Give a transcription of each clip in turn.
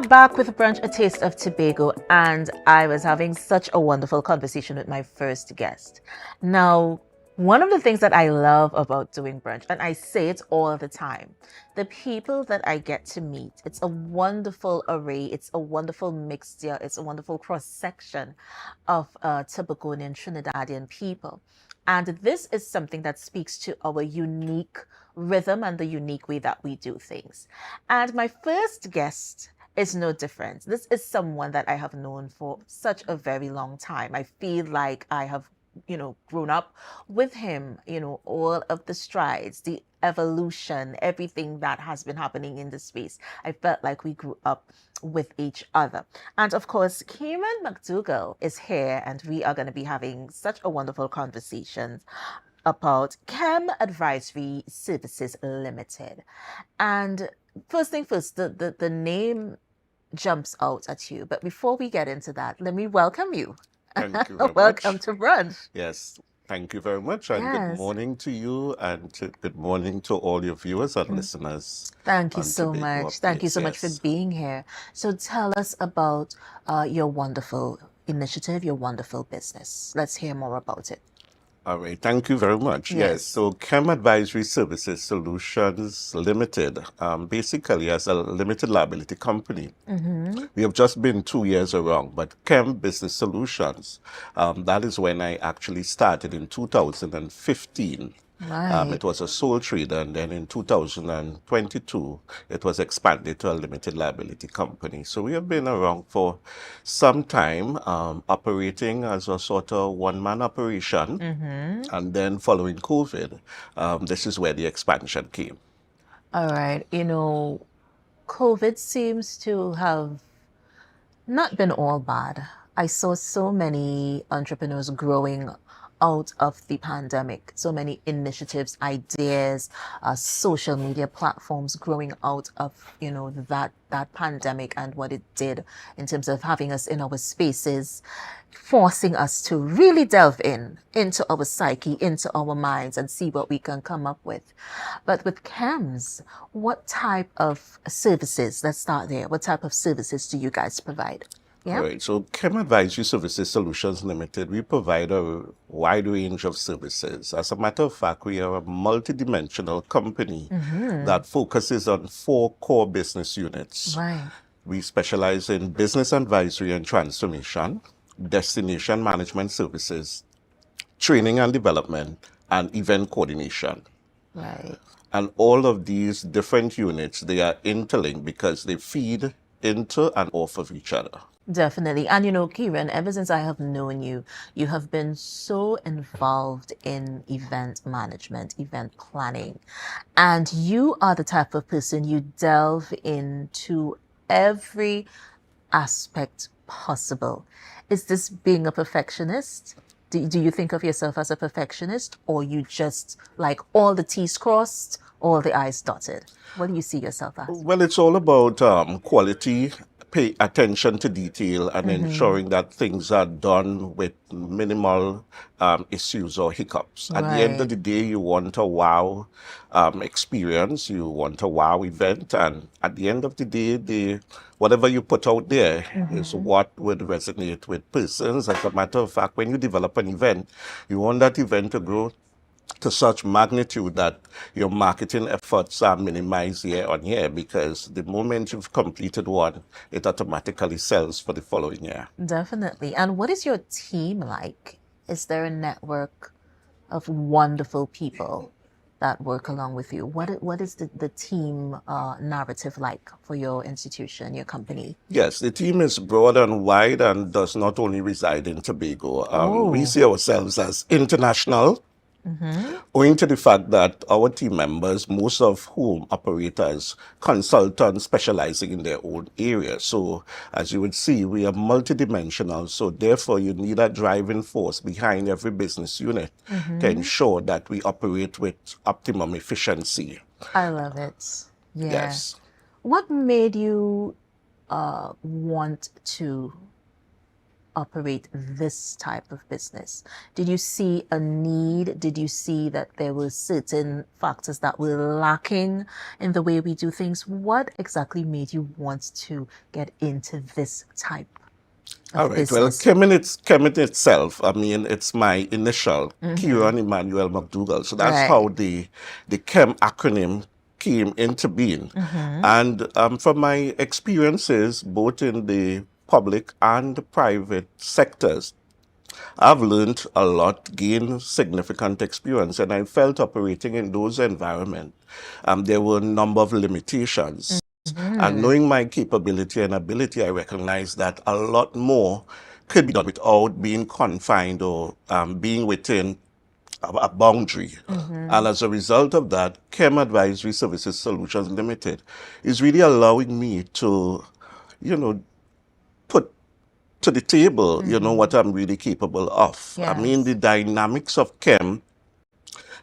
are back with Brunch, a taste of Tobago, and I was having such a wonderful conversation with my first guest. Now, one of the things that I love about doing brunch, and I say it all the time, the people that I get to meet, it's a wonderful array, it's a wonderful mixture, it's a wonderful cross section of Tobagonian Trinidadian people. And this is something that speaks to our unique rhythm and the unique way that we do things. And my first guest is no different. This is someone that I have known for such a very long time. I feel like I have, grown up with him, all of the strides, the evolution, everything that has been happening in the space. I felt like we grew up with each other. And of course, Keiron Mcdougall is here, and we are going to be having such a wonderful conversation about Chem Advisory Services Limited. And first thing first, the name jumps out at you. But before we get into that, let me welcome you. Thank you very Welcome much. to Brunch. Yes, thank you very much. And good Yes. morning to you and good morning to all your viewers and listeners. Thank you on so Tobago much. Thank you Updates. so much for Yes. being here. So tell us about your wonderful initiative, your wonderful business. Let's hear more about it. All right, thank you very much. Yes. So Chem Advisory Services Solutions Limited, basically as a limited liability company. We have just been 2 years around, but Chem Business Solutions, that is when I actually started in 2015. Right. It was a sole trader, and then in 2022, it was expanded to a limited liability company. So we have been around for some time, operating as a sort of one-man operation. And then following COVID, this is where the expansion came. All right. COVID seems to have not been all bad. I saw so many entrepreneurs growing out of the pandemic, so many initiatives, ideas, social media platforms growing out of that pandemic and what it did in terms of having us in our spaces, forcing us to really delve into our psyche, into our minds, and see what we can come up with. But with CAMS, what type of services, let's start there, what type of services do you guys provide? Yeah. All right. So Chem Advisory Services Solutions Limited, we provide a wide range of services. As a matter of fact, we are a multidimensional company that focuses on 4 core business units. Right. We specialize in business advisory and transformation, destination management services, training and development, and event coordination. Right. And all of these different units, they are interlinked because they feed into and off of each other. Definitely. And Keiron, ever since I have known you, you have been so involved in event management, event planning. And you are the type of person, you delve into every aspect possible. Is this being a perfectionist? Do you think of yourself as a perfectionist, or you just like all the T's crossed, all the I's dotted? What do you see yourself as? Well, it's all about quality, pay attention to detail, and ensuring that things are done with minimal issues or hiccups. At the end of the day, you want a wow experience, you want a wow event, and at the end of the day, whatever you put out there is what would resonate with persons. As a matter of fact, when you develop an event, you want that event to grow to such magnitude that your marketing efforts are minimized year on year, because the moment you've completed one, it automatically sells for the following year. Definitely. And what is your team like? Is there a network of wonderful people that work along with you? What is the team narrative like for your institution, your company? Yes, the team is broad and wide and does not only reside in Tobago. We see ourselves as international, owing to the fact that our team members, most of whom operate as consultants specializing in their own area. So as you would see, we are multidimensional. So therefore, you need a driving force behind every business unit to ensure that we operate with optimum efficiency. I love it. Yeah. Yes. What made you want to operate this type of business? Did you see a need? Did you see that there were certain factors that were lacking in the way we do things? What exactly made you want to get into this type All of right. Well, business? Kemin itself, I mean, it's my initial, Keiron Mcdougall. So that's how Right. the Chem acronym came into being. And from my experiences, both in the public and the private sectors, I've learned a lot, gained significant experience, and I felt operating in those environments, there were a number of limitations. And knowing my capability and ability, I recognize that a lot more could be done without being confined or being within a boundary. And as a result of that, Chem Advisory Services Solutions Limited is really allowing me to, you know, put to the table, what I'm really capable of. I mean, the Yes. dynamics of Chem,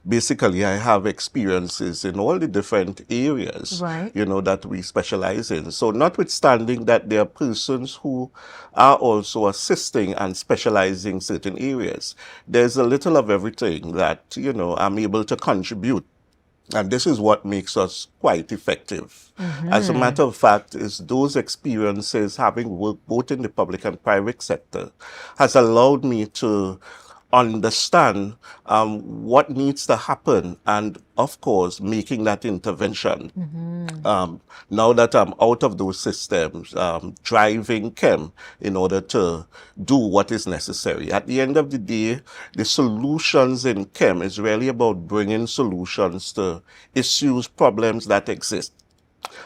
basically, I have experiences in all the different areas, Right. that we specialize in. So notwithstanding that there are persons who are also assisting and specializing certain areas, there's a little of everything that, I'm able to contribute. And this is what makes us quite effective. As a matter of fact, is those experiences, having worked both in the public and private sector, has allowed me to understand what needs to happen and, of course, making that intervention. Now that I'm out of those systems, driving Chem in order to do what is necessary. At the end of the day, the solutions in Chem is really about bringing solutions to issues, problems that exist.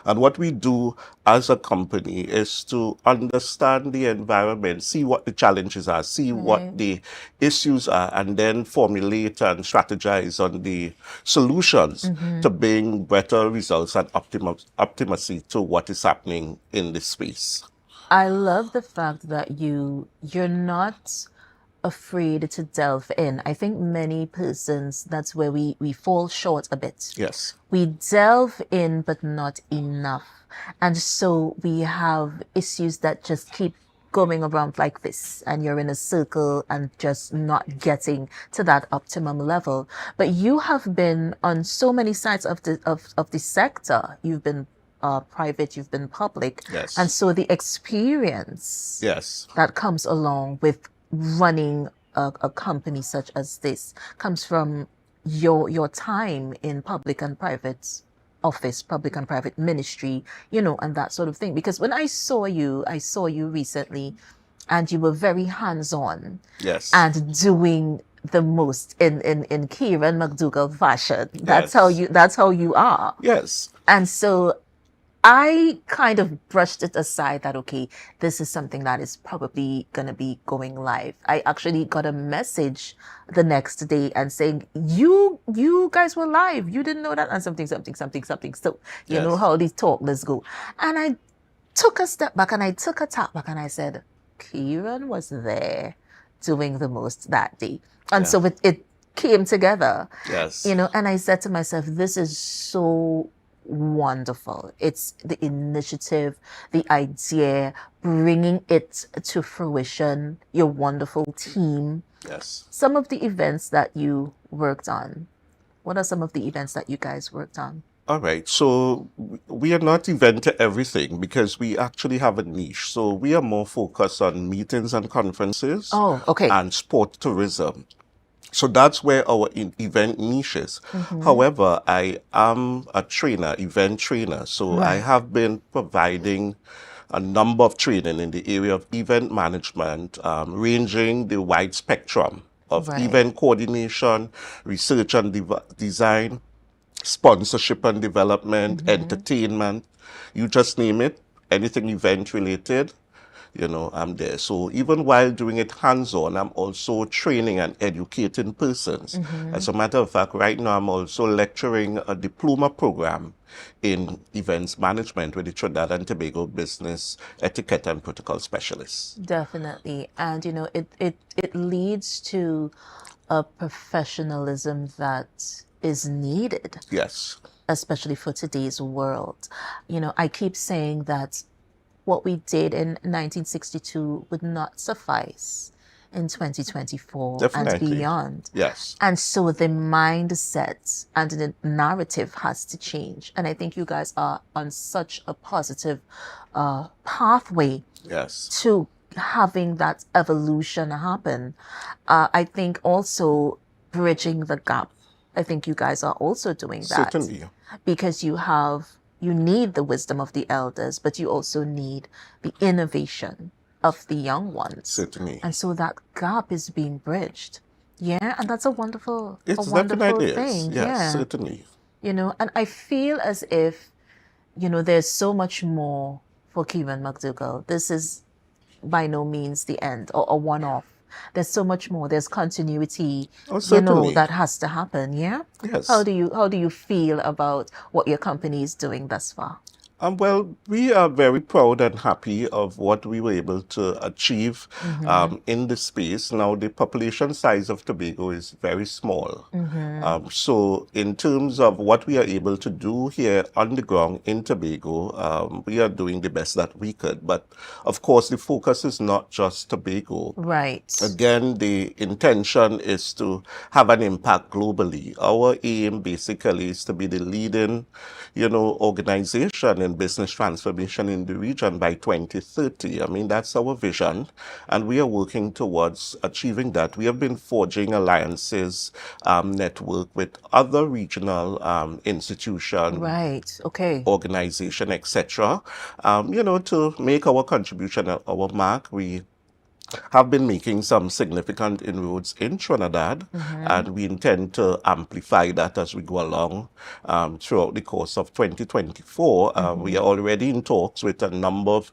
And what we do as a company is to understand the environment, see what the challenges are, see what the issues are, and then formulate and strategize on the solutions to bring better results and optimacy to what is happening in this space. I love the fact that you're not afraid to delve in. I think many persons, that's where we fall short a bit. Yes. We delve in, but not enough. And so we have issues that just keep going around like this, and you're in a circle and just not getting to that optimum level. But you have been on so many sides of the sector. You've been private, you've been public. Yes. And so the experience Yes. that comes along with running a company such as this comes from your time in public and private office, public and private ministry, and that sort of thing. Because when I saw you recently, and you were very hands-on. Yes. And doing the most in Keiron Mcdougall fashion. That's how you are. Yes. And so I kind of brushed it aside that, okay, this is something that is probably going to be going live. I actually got a message the next day and saying, you guys were live. You didn't know that, and something. So, you know how these talk, let's go. And I took a step back and I took a tap back and I said, Keiron was there doing the most that day. And so it came together. Yes. And I said to myself, this is so wonderful. It's the initiative, the idea, bringing it to fruition, your wonderful team. Yes. Some of the events that you worked on. What are some of the events that you guys worked on? All right. So we are not event to everything because we actually have a niche. So we are more focused on meetings and conferences. Oh, okay. And sport tourism. So that's where our event niche is. However, I am a trainer, event trainer. So I have been providing a number of training in the area of event management, ranging the wide spectrum of event coordination, research and design, sponsorship and development, entertainment, you just name it, anything event related. I'm there. So even while doing it hands-on, I'm also training and educating persons. As a matter of fact, right now I'm also lecturing a diploma program in events management with the Trinidad and Tobago Business Etiquette and Protocol Specialist. Definitely. And, it leads to a professionalism that is needed. Yes. Especially for today's world. I keep saying that what we did in 1962 would not suffice in 2024 and Definitely. beyond. Yes. And so the mindset and the narrative has to change. And I think you guys are on such a positive pathway Yes. to having that evolution happen. I think also bridging the gap. I think you guys are also doing that. Certainly. Because you need the wisdom of the elders, but you also need the innovation of the young ones. Certainly. And so that gap is being bridged. Yeah, and that's a wonderful Definitely thing. is. Yes, Yeah. certainly. You know, and I feel as if, you know, there's so much more for Keiron Mcdougall. This is by no means the end or a one-off. There's so much more. There's continuity, that has to happen. Yeah. Yes. How do you feel about what your company is doing thus far? Well, we are very proud and happy of what we were able to achieve in this space. Now, the population size of Tobago is very small. So in terms of what we are able to do here on the ground in Tobago, we are doing the best that we could. But of course, the focus is not just Tobago. Right. Again, the intention is to have an impact globally. Our aim basically is to be the leading, organization in business transformation in the region by 2030. I mean, that's our vision, and we are working towards achieving that. We have been forging alliances, network with other regional institutions, right, okay, organization, etc. To make our contribution at our mark. We have been making some significant inroads in Trinidad, and we intend to amplify that as we go along throughout the course of 2024. We are already in talks with a number of,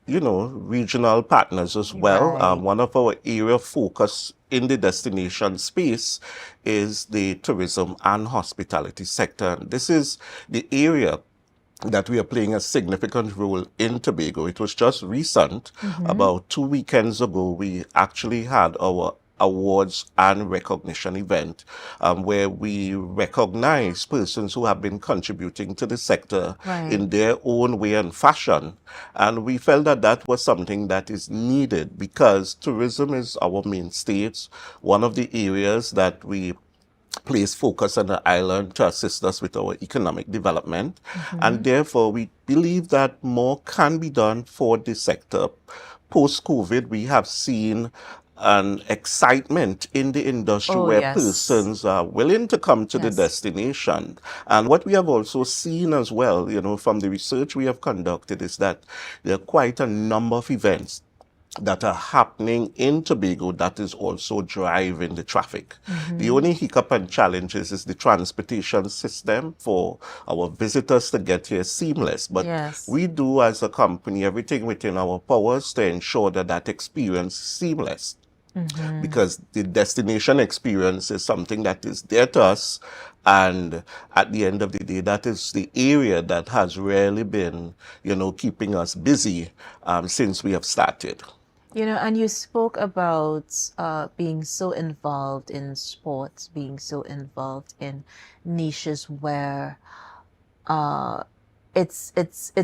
regional partners as well. Right. One of our area of focus in the destination space is the tourism and hospitality sector. This is the area that we are playing a significant role in Tobago. It was just recent, about 2 weekends ago, we actually had our awards and recognition event where we recognize persons who have been contributing to the sector in their own way and fashion. And we felt that that was something that is needed because tourism is our mainstay. It's one of the areas that we place focus on the island to assist us with our economic development. And therefore, we believe that more can be done for the sector. Post-COVID, we have seen an excitement in the industry where persons are willing to come to the destination. And what we have also seen as well, from the research we have conducted is that there are quite a number of events that are happening in Tobago that is also driving the traffic. The only hiccup and challenge is the transportation system for our visitors to get here seamless. But we do as a company everything within our powers to ensure that that experience is seamless. Because the destination experience is something that is dear to us, and at the end of the day, that is the area that has really been, keeping us busy since we have started. And you spoke about being so involved in sports, being so involved in niches where it's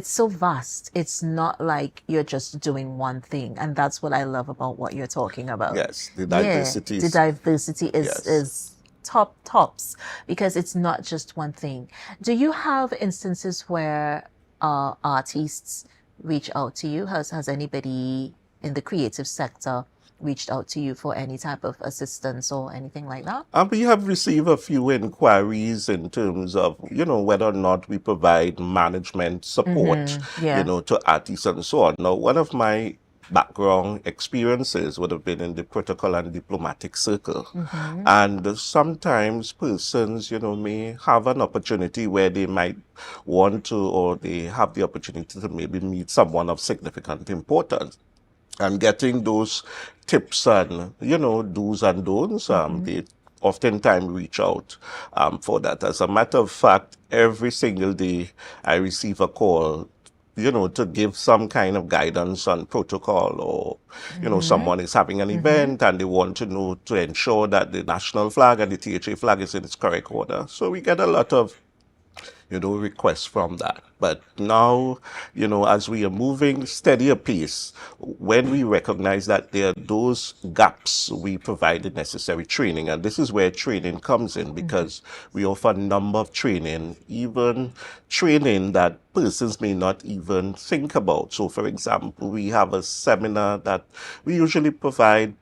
so vast. It's not like you're just doing one thing, and that's what I love about what you're talking about. Yes, the diversity. The diversity is tops because it's not just one thing. Do you have instances where artists reach out to you? Has anybody in the creative sector reached out to you for any type of assistance or anything like that? We have received a few inquiries in terms of, whether or not we provide management support, to artists and so on. Now, one of my background experiences would have been in the protocol and diplomatic circle. And sometimes persons, may have an opportunity where they might want to, or they have the opportunity to maybe meet someone of significant importance. And getting those tips and, do's and don'ts, they oftentimes reach out for that. As a matter of fact, every single day I receive a call, to give some kind of guidance on protocol, or, someone is having an event and they want to know to ensure that the national flag and the THA flag is in its correct order. So we get a lot of requests from that. But now, as we are moving steadier pace, when we recognize that there are those gaps, we provide the necessary training. And this is where training comes in, because we offer a number of training, even training that persons may not even think about. So, for example, we have a seminar that we usually provide.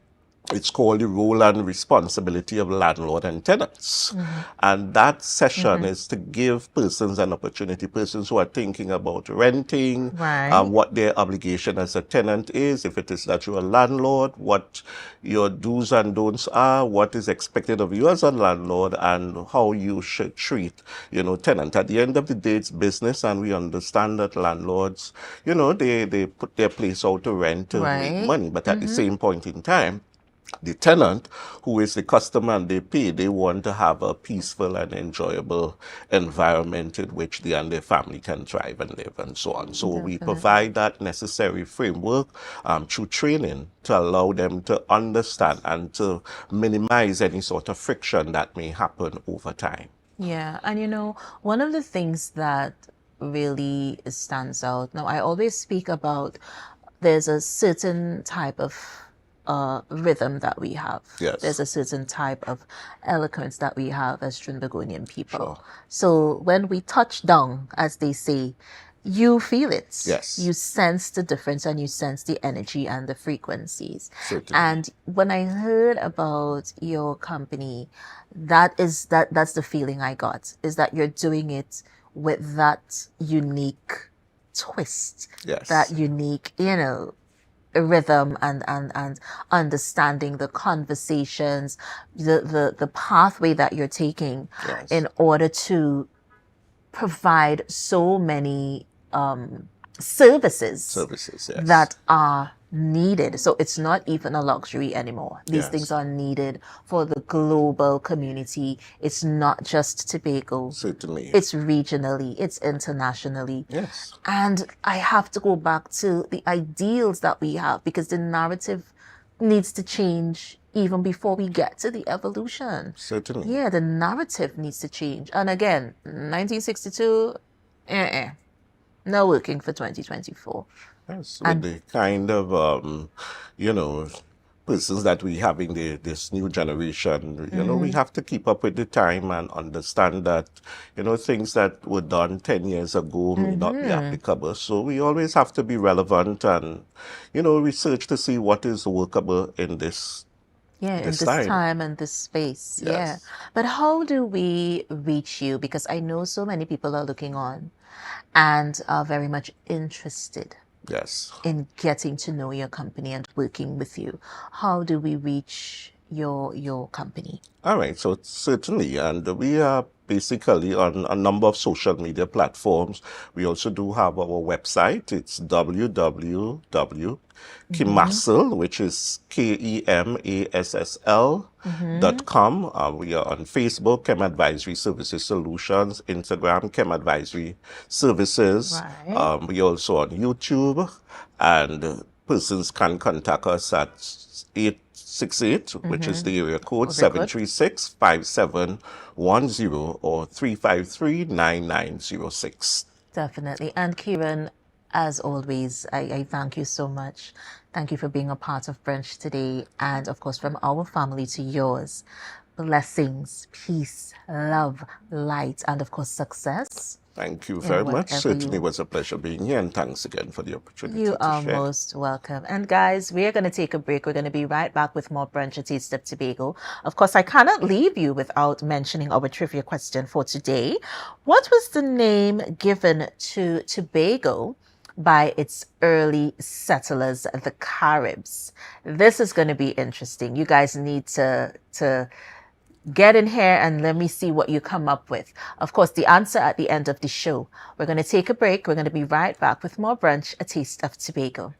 It's called the role and responsibility of landlord and tenants. And that session is to give persons an opportunity, persons who are thinking about renting, Right. what their obligation as a tenant is, if it is that you're a landlord, what your do's and don'ts are, what is expected of you as a landlord, and how you should treat, tenant. At the end of the day, it's business, and we understand that landlords, they put their place out to rent to make Right. money. But at the same point in time, the tenant, who is the customer and they pay, they want to have a peaceful and enjoyable environment in which they and their family can thrive and live and so on. So we provide that necessary framework through training to allow them to understand and to minimize any sort of friction that may happen over time. Yeah. And one of the things that really stands out, now I always speak about there's a certain type of rhythm that we have. Yes. There's a certain type of eloquence that we have as Trinbagonian people. Sure. So when we touch down, as they say, you feel it. Yes. You sense the difference, and you sense the energy and the frequencies. Certainly. And when I heard about your company, that's the feeling I got, is that you're doing it with that unique twist. Yes. That unique, rhythm and understanding the conversations, the pathway that you're taking Yes. in order to provide so many services Yes. that are needed. So it's not even a luxury anymore. These Yes. things are needed for the global community. It's not just Tobago. Certainly. It's regionally, it's internationally. Yes. And I have to go back to the ideals that we have, because the narrative needs to change even before we get to the evolution. Certainly. Yeah, the narrative needs to change. And again, 1962, no working for 2024. Yes, with the kind of, persons that we have in this new generation, we have to keep up with the time and understand that, things that were done 10 years ago may not be applicable. So we always have to be relevant and, research to see what is workable in this. Yeah, in This this time. time and this space. Yeah. Yes. But how do we reach you? Because I know so many people are looking on and are very much interested Yes. in getting to know your company and working with you. How do we reach your company? All right, so certainly, and we are basically on a number of social media platforms. We also do have our website. It's www.Kemassl, which is KEMASSL.com. We are on Facebook, Chem Advisory Services Solutions, Instagram, Chem Advisory Services. Right. We are also on YouTube, and persons can contact us at 868, which is the area code, Very good. 736-5710 or 353-9906. Definitely. And Keiron, as always, I thank you so much. Thank you for being a part of Brunch today. And of course, from our family to yours, blessings, peace, love, light, and of course, success. Thank you very much. whatever Certainly you- was a pleasure being here, and thanks again for the opportunity You to are share. most welcome. And guys, we're going to take a break. We're going to be right back with more Brunch, a Taste of Tobago. Of course, I cannot leave you without mentioning our trivia question for today. What was the name given to Tobago by its early settlers, the Caribs? This is going to be interesting. You guys need to get in here and let me see what you come up with. Of course, the answer at the end of the show. We're going to take a break. We're going to be right back with more Brunch, a Taste of Tobago.